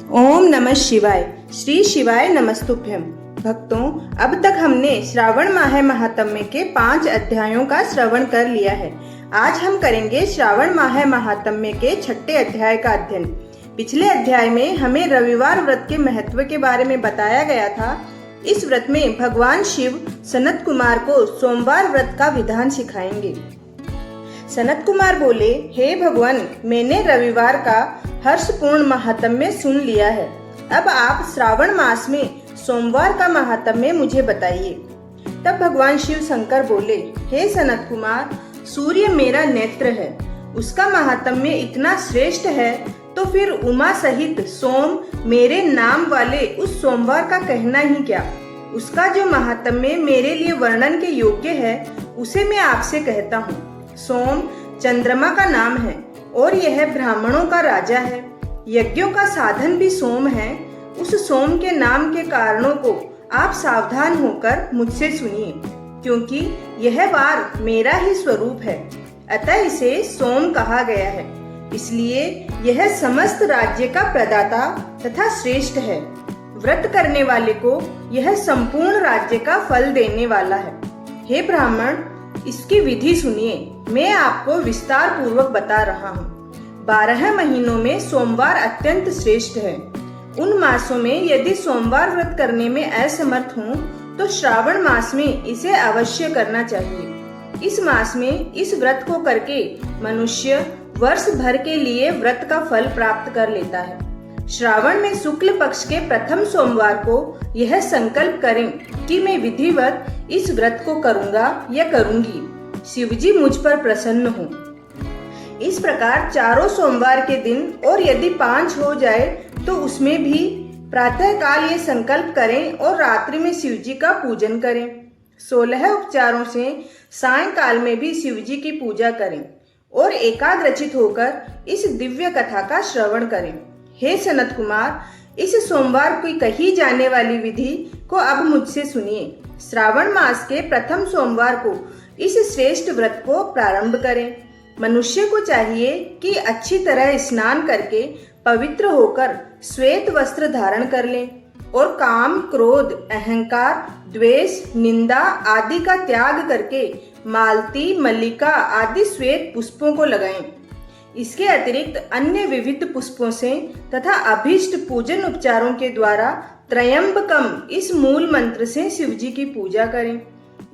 ओम नमः शिवाय। श्री शिवाय नमस्तुभ्यं। भक्तों, अब तक हमने श्रावण माह महात्म्य के 5 अध्यायों का श्रवण कर लिया है। आज हम करेंगे श्रावण माह महात्म्य के 6ठे अध्याय का अध्ययन। पिछले अध्याय में हमें रविवार व्रत के महत्व के बारे में बताया गया था। इस व्रत में भगवान शिव सनत कुमार को सोमवार व्रत का विधान सिखाएंगे। सनत कुमार बोले, हे भगवान, मैंने रविवार का हर्षपूर्ण महात्म्य सुन लिया है। अब आप श्रावण मास में सोमवार का महात्म्य मुझे बताइए। तब भगवान शिव शंकर बोले, हे सनत कुमार, सूर्य मेरा नेत्र है, उसका महात्म्य इतना श्रेष्ठ है, तो फिर उमा सहित सोम मेरे नाम वाले उस सोमवार का कहना ही क्या। उसका जो महात्म्य मेरे लिए वर्णन के योग्य है, उसे मैं आपसे कहता हूँ। सोम चंद्रमा का नाम है और यह ब्राह्मणों का राजा है। यज्ञों का साधन भी सोम है। उस सोम के नाम के कारणों को आप सावधान होकर मुझसे सुनिए, क्योंकि यह वार मेरा ही स्वरूप है, अतः इसे सोम कहा गया है। इसलिए यह समस्त राज्य का प्रदाता तथा श्रेष्ठ है। व्रत करने वाले को यह संपूर्ण राज्य का फल देने वाला है। हे ब्राह्मण, इसकी विधि सुनिए। मैं आपको विस्तार पूर्वक बता रहा हूँ। 12 महीनों में सोमवार अत्यंत श्रेष्ठ है। उन मासों में यदि सोमवार व्रत करने में असमर्थ हूँ, तो श्रावण मास में इसे अवश्य करना चाहिए। इस मास में इस व्रत को करके मनुष्य वर्ष भर के लिए व्रत का फल प्राप्त कर लेता है। श्रावण में शुक्ल पक्ष के प्रथम सोमवार को यह संकल्प करें कि मैं विधिवत इस व्रत को करूंगा या करूंगी। शिवजी मुझ पर प्रसन्न हो। इस प्रकार चारों सोमवार के दिन, और यदि 5 हो जाए तो उसमें भी प्रातः काल ये संकल्प करें और रात्रि में शिवजी का पूजन करें। 16 उपचारों से सायंकाल में भी शिवजी की पूजा करें और एकाग्रचित होकर इस दिव्य कथा का श्रवण करें। हे सनत कुमार, इस सोमवार की कही जाने वाली विधि को अब मुझसे सुनिए। श्रावण मास के प्रथम सोमवार को इस श्रेष्ठ व्रत को प्रारंभ करें। मनुष्य को चाहिए कि अच्छी तरह स्नान करके पवित्र होकर श्वेत वस्त्र धारण कर लें और काम, क्रोध, अहंकार, द्वेष, निंदा आदि का त्याग करके मालती, मल्लिका आदि श्वेत पुष्पों को लगाएं। इसके अतिरिक्त अन्य विविध पुष्पों से तथा अभीष्ट पूजन उपचारों के द्वारा त्रयंबकम इस मूल मंत्र से शिवजी की पूजा करें।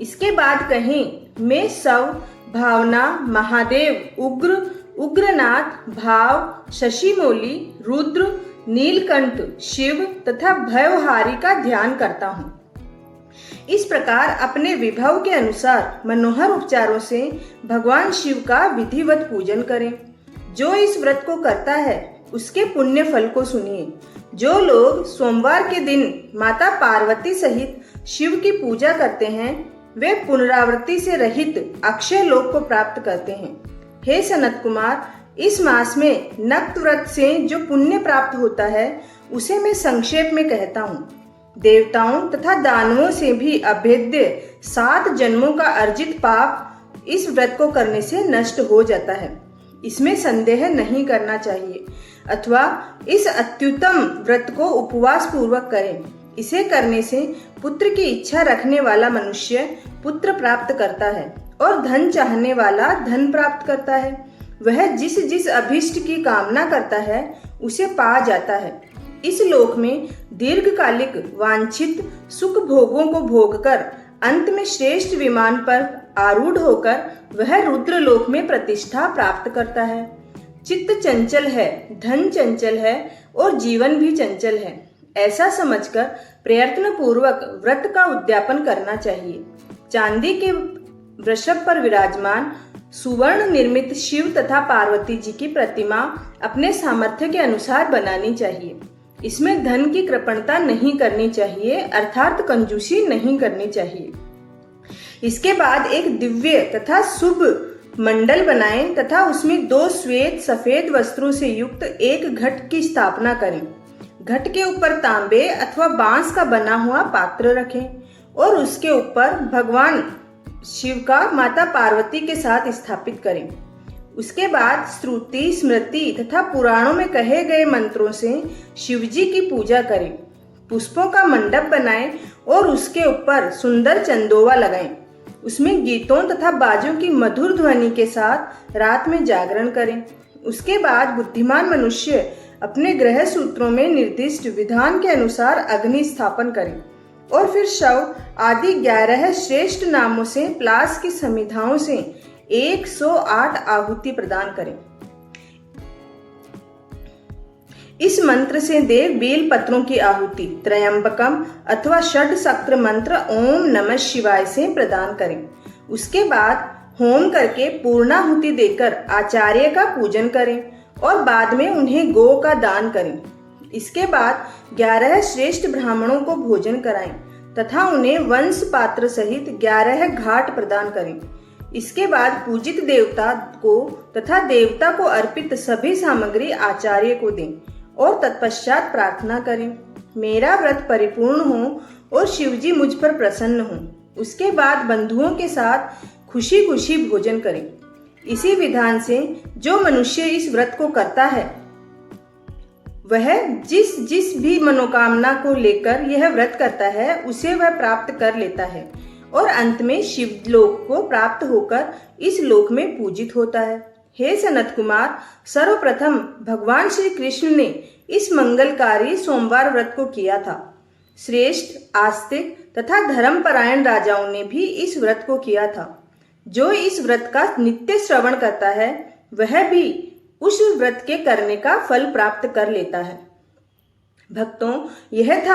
इसके बाद कहें, मैं सव, भावना, महादेव, उग्र, उग्रनाथ, भाव, शशिमौली, रुद्र, नीलकंठ, शिव तथा भयहारी का ध्यान करता हूँ। इस प्रकार अपने विभव के अनुसार मनोहर उपचारों से भगवान शिव का विधिवत पूजन करें। जो इस व्रत को करता है उसके पुण्य फल को सुनिए। जो लोग सोमवार के दिन माता पार्वती सहित शिव की पूजा करते हैं, वे पुनरावृत्ति से रहित अक्षय लोक को प्राप्त करते हैं। हे सनत कुमार, इस मास में नक्त व्रत से जो पुण्य प्राप्त होता है, उसे मैं संक्षेप में कहता हूँ। देवताओं तथा दानवों से भी अभेद्य 7 जन्मों का अर्जित पाप इस व्रत को करने से नष्ट हो जाता है। इसमें संदेह नहीं करना चाहिए, अथवा इस अत्युत्तम व्रत को उपवास पूर्वक करें। इसे करने से पुत्र की इच्छा रखने वाला मनुष्य पुत्र प्राप्त करता है और धन चाहने वाला धन प्राप्त करता है। वह जिस जिस अभीष्ट की कामना करता है उसे पा जाता है। इस लोक में दीर्घकालिक वांछित सुख भोगों को भोगकर अंत में श्रेष्ठ विमान पर आरूढ़ होकर वह रुद्र लोक में प्रतिष्ठा प्राप्त करता है। चित्त चंचल है, धन चंचल है और जीवन भी चंचल है, ऐसा समझकर प्रयत्न पूर्वक व्रत का उद्यापन करना चाहिए। चांदी के वृषभ पर विराजमान सुवर्ण निर्मित शिव तथा पार्वती जी की प्रतिमा अपने सामर्थ्य के अनुसार बनानी चाहिए। इसमें धन की कृपणता नहीं करनी चाहिए, अर्थात कंजूसी नहीं करनी चाहिए। इसके बाद एक दिव्य तथा शुभ मंडल बनाएं तथा उसमें 2 श्वेत सफेद वस्त्रों से युक्त एक घट की स्थापना करें। घट के ऊपर तांबे अथवा बांस का बना हुआ पात्र रखें और उसके ऊपर भगवान शिव का माता पार्वती के साथ स्थापित करें। उसके बाद श्रुति, स्मृति तथा पुराणों में कहे गए मंत्रों से शिवजी की पूजा करें। पुष्पों का मंडप बनाएं और उसके ऊपर सुंदर चंदोवा लगाएं। उसमें गीतों तथा बाजों की मधुर ध्वनि के साथ रात में जागरण करें। उसके बाद बुद्धिमान मनुष्य अपने ग्रह सूत्रों में निर्दिष्ट विधान के अनुसार अग्नि स्थापन करें और फिर शव आदि 11 श्रेष्ठ नामों से प्लास की समिधाओं से 108 आहुति प्रदान करें। इस मंत्र से देव बेल पत्रों की आहुति त्रयंबकम अथवा षड्शक्र मंत्र ओम नमः शिवाय से प्रदान करें। उसके बाद होम करके पूर्णाहुति देकर आचार्य का पूजन करें और बाद में उन्हें गो का दान करें। इसके बाद 11 श्रेष्ठ ब्राह्मणों को भोजन कराएं तथा उन्हें वंश पात्र सहित 11 घाट प्रदान करें। इसके बाद पूजित देवता को तथा देवता को अर्पित सभी सामग्री आचार्य को दें और तत्पश्चात प्रार्थना करें, मेरा व्रत परिपूर्ण हो और शिवजी मुझ पर प्रसन्न हो। उसके बाद बंधुओं के साथ खुशी खुशी भोजन करें। इसी विधान से जो मनुष्य इस व्रत को करता है वह जिस जिस भी मनोकामना को लेकर यह व्रत करता है उसे वह प्राप्त कर लेता है और अंत में शिवलोक को प्राप्त होकर इस लोक में पूजित होता है। हे सनत कुमार, सर्वप्रथम भगवान श्री कृष्ण ने इस मंगलकारी सोमवार व्रत को किया था। श्रेष्ठ, आस्तिक तथा धर्मपरायण राजाओं ने भी इस व्रत को किया था। जो इस व्रत का नित्य श्रवण करता है वह भी उस व्रत के करने का फल प्राप्त कर लेता है। भक्तों, यह था